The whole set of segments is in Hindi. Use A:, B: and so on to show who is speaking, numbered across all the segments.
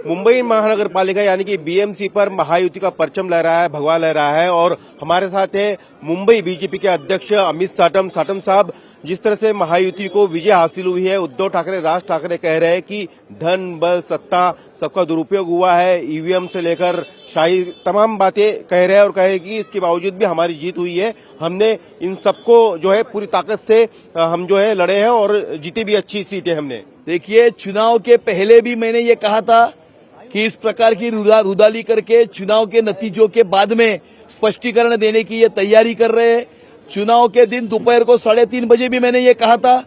A: मुंबई महानगर पालिका यानी कि बीएमसी पर महायुति का परचम लहरा है, भगवा लहरा है। और हमारे साथ है मुंबई बीजेपी के अध्यक्ष अमित साटम साहब। जिस तरह से महायुति को विजय हासिल हुई है, उद्धव ठाकरे, राज ठाकरे कह रहे हैं कि धन, बल, सत्ता सबका दुरुपयोग हुआ है, ईवीएम से लेकर शाही तमाम बातें कह रहे हैं और कहे कि इसके बावजूद भी हमारी जीत हुई है। हमने इन सबको जो है पूरी ताकत से हम जो है लड़े हैं और जीती भी अच्छी सीटें हमने।
B: देखिए, चुनाव के पहले भी मैंने ये कहा था कि इस प्रकार की रुदाली करके चुनाव के नतीजों के बाद में स्पष्टीकरण देने की ये तैयारी कर रहे हैं। चुनाव के दिन दोपहर को 3:30 बजे भी मैंने ये कहा था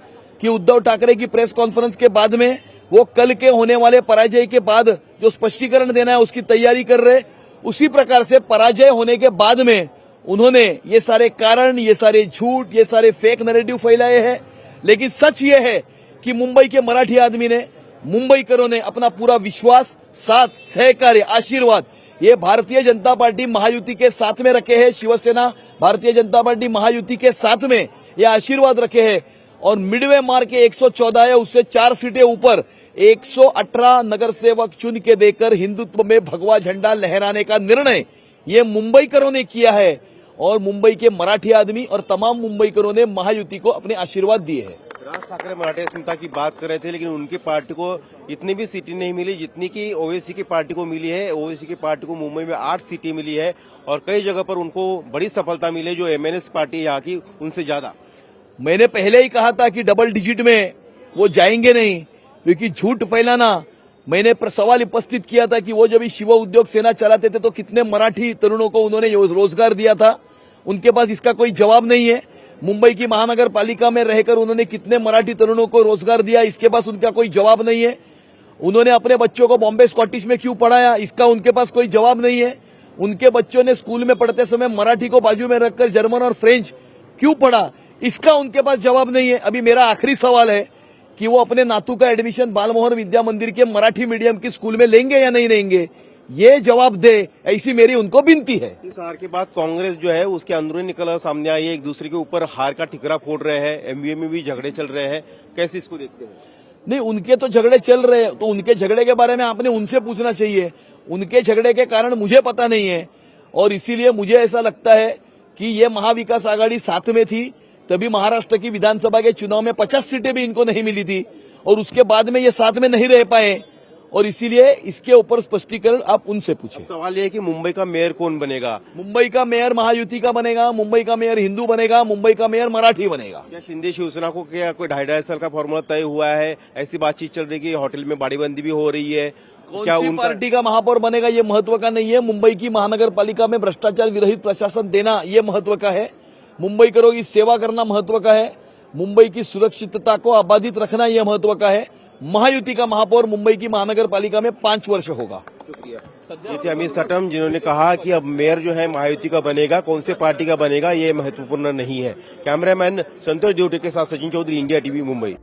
B: कि उद्धव ठाकरे की प्रेस कॉन्फ्रेंस के बाद में वो कल के होने वाले पराजय के बाद जो स्पष्टीकरण देना है उसकी तैयारी कर रहे। उसी प्रकार से पराजय होने के बाद में उन्होंने ये सारे कारण, ये सारे झूठ, ये सारे फेक नैरेटिव फैलाए हैं। लेकिन सच ये है कि मुंबई के मराठी आदमी ने, मुंबईकरों ने अपना पूरा विश्वास, साथ, सहकार्य, आशीर्वाद ये भारतीय जनता पार्टी महायुति के साथ में रखे हैं। शिवसेना, भारतीय जनता पार्टी महायुति के साथ में ये आशीर्वाद रखे हैं। और मिडवे मार्क के 114 है, उससे 4 सीटें ऊपर 118 नगर सेवक चुन के देकर हिंदुत्व में भगवा झंडा लहराने का निर्णय ये मुंबईकरों ने किया है। और मुंबई के मराठी आदमी और तमाम मुंबईकरों ने महायुति को अपने आशीर्वाद दिए हैं।
A: राज ठाकरे मराठी अस्मिता की बात कर रहे थे, लेकिन उनकी पार्टी को इतनी भी सीटें नहीं मिली जितनी की ओवैसी की पार्टी को मिली है। ओवैसी की पार्टी को मुंबई में 8 सीटें मिली है और कई जगह पर उनको बड़ी सफलता मिली है, जो एमएनएस पार्टी यहाँ की उनसे ज्यादा।
B: मैंने पहले ही कहा था कि डबल डिजिट में वो जाएंगे नहीं, क्योंकि झूठ फैलाना। मैंने सवाल उपस्थित किया था कि वो जब शिव उद्योग सेना चलाते थे तो कितने मराठी तरुणों को उन्होंने रोजगार दिया था। उनके पास इसका कोई जवाब नहीं है। मुंबई की महानगर पालिका में रहकर उन्होंने कितने मराठी तरुणों को रोजगार दिया, इसके पास उनका कोई जवाब नहीं है। उन्होंने अपने बच्चों को बॉम्बे स्कॉटिश में क्यों पढ़ाया, इसका उनके पास कोई जवाब नहीं है। उनके बच्चों ने स्कूल में पढ़ते समय मराठी को बाजू में रखकर जर्मन और फ्रेंच क्यों पढ़ा, इसका उनके पास जवाब नहीं है। अभी मेरा आखिरी सवाल है कि वो अपने नातू का एडमिशन बालमोहन विद्या मंदिर के मराठी मीडियम की स्कूल में लेंगे या नहीं लेंगे, ये जवाब दे, ऐसी मेरी उनको विनती है।
A: इस हार के बाद कांग्रेस जो है उसके अंदरूनी निकल सामने आई है, एक दूसरे के ऊपर हार का ठिकरा फोड़ रहे हैं, एमवीए में भी झगड़े चल रहे हैं। कैसे इसको देखते हैं?
B: नहीं, उनके तो झगड़े चल रहे हैं, तो उनके झगड़े के बारे में आपने उनसे पूछना चाहिए। उनके झगड़े के कारण मुझे पता नहीं है और इसीलिए मुझे ऐसा लगता है कि ये महाविकास आघाड़ी साथ में थी, तभी महाराष्ट्र की विधानसभा के चुनाव में 50 सीटें भी इनको नहीं मिली थी और उसके बाद में ये साथ में नहीं रह पाए और इसीलिए इसके ऊपर स्पष्टीकरण आप उनसे पूछें।
A: सवाल ये है कि मुंबई का मेयर कौन बनेगा?
B: मुंबई का मेयर महायुति का बनेगा, मुंबई का मेयर हिंदू बनेगा, मुंबई का मेयर मराठी बनेगा।
A: क्या शिंदे शिवसेना को क्या कोई 2.5 साल का फॉर्मूला तय हुआ है? ऐसी बातचीत चल रही है, होटल में बाड़ीबंदी भी हो रही है।
B: क्या उन पार्टी का महापौर बनेगा ये महत्व का नहीं है। मुंबई की महानगर पालिका में भ्रष्टाचार विरहित प्रशासन देना ये महत्व का है। मुंबईकरों की सेवा करना महत्व का है। मुंबई की सुरक्षितता को आबादित रखना यह महत्व का है। महायुति का महापौर मुंबई की महानगर पालिका में 5 वर्ष होगा।
A: शुक्रिया। ये थे अमित साटम, जिन्होंने कहा कि अब मेयर जो है महायुति का बनेगा, कौन से पार्टी का बनेगा ये महत्वपूर्ण नहीं है। कैमरामैन संतोष देवटे के साथ सचिन चौधरी, इंडिया टीवी, मुंबई।